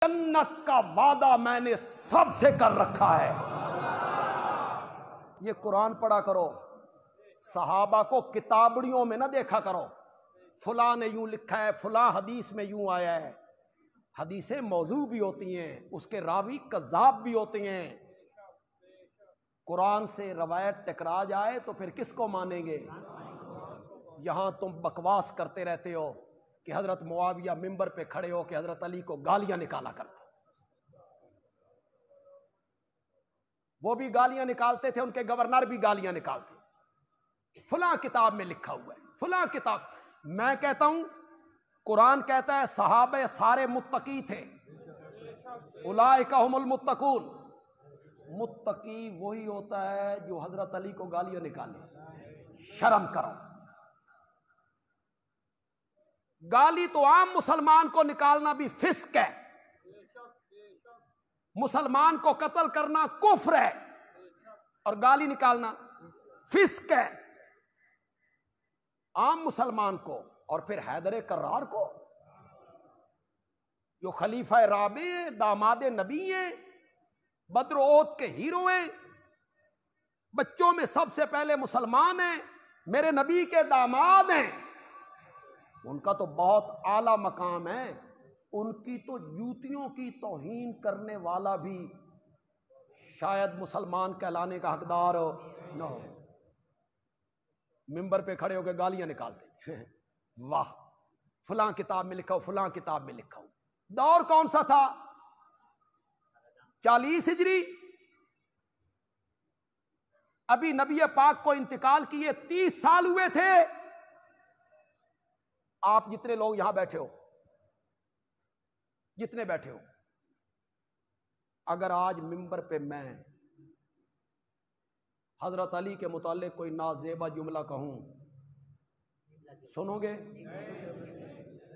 जन्नत का वादा मैंने सबसे कर रखा है। ये कुरान पढ़ा करो, सहाबा को किताबड़ियों में ना देखा करो, फुला ने यूं लिखा है, फुला हदीस में यूं आया है। हदीसें मौजू भी होती हैं, उसके रावी कज़ाब भी होते हैं। कुरान से रवायत टकरा जाए तो फिर किसको मानेंगे? यहां तुम बकवास करते रहते हो कि हजरत मुआविया मिंबर पे खड़े हो कि हजरत अली को गालियां निकाला करते। वो भी गालियां निकालते थे, उनके गवर्नर भी गालियां निकालते थे। फुला किताब में लिखा हुआ है, फुला किताब। मैं कहता हूं कुरान कहता है सहाबे सारे मुत्तकी थे, उलाइका हुमुल मुत्तकून। मुत्तकी वही होता है जो हजरत अली को गालियां निकाले। शर्म करो। गाली तो आम मुसलमान को निकालना भी फिस्क है, मुसलमान को कत्ल करना कुफ्र है और गाली निकालना फिस्क है। आम मुसलमान को और फिर हैदर कर्रार को, जो खलीफा राबे दामाद नबी हैं, बद्र ओहद के हीरो हैं, बच्चों में सबसे पहले मुसलमान हैं, मेरे नबी के दामाद हैं, उनका तो बहुत आला मकाम है। उनकी तो जूतियों की तौहीन करने वाला भी शायद मुसलमान कहलाने का हकदार न हो। मिंबर पे खड़े होकर गालियां निकालते वाह, फलां किताब में लिखा हो, फलां किताब में लिखा हो। दौर कौन सा था? 40 हिजरी। अभी नबी पाक को इंतकाल किए 30 साल हुए थे। आप जितने लोग यहां बैठे हो, जितने बैठे हो, अगर आज मिंबर पे मैं हजरत अली के मुताल्लिक कोई नाजेबा जुमला कहूं, सुनोगे?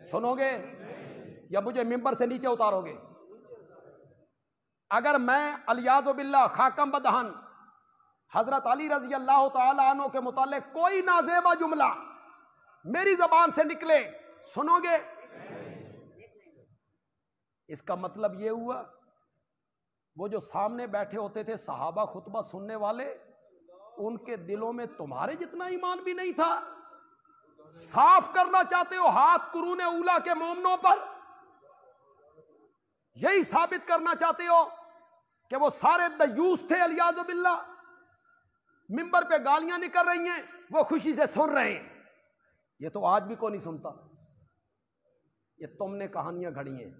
सुनोगे या मुझे मिंबर से नीचे उतारोगे? अगर मैं अलियाज़ु बिल्लाह खाकम बदहन हजरत अली रजी अल्लाह तआला अन्हु के मुताल्लिक कोई नाजेबा जुमला मेरी जबान से निकले, सुनोगे? इसका मतलब यह हुआ वो जो सामने बैठे होते थे सहाबा खुतबा सुनने वाले, उनके दिलों में तुम्हारे जितना ईमान भी नहीं था। साफ करना चाहते हो हाथ कुरूने उला के मोमनों पर? यही साबित करना चाहते हो कि वो सारे दयूस थे? अलियाज़ु बिल्लाह मिंबर पे गालियां निकल रही हैं, वो खुशी से सुन रहे हैं। ये तो आज भी कोई नहीं सुनता। ये तुमने कहानियां घड़ी हैं।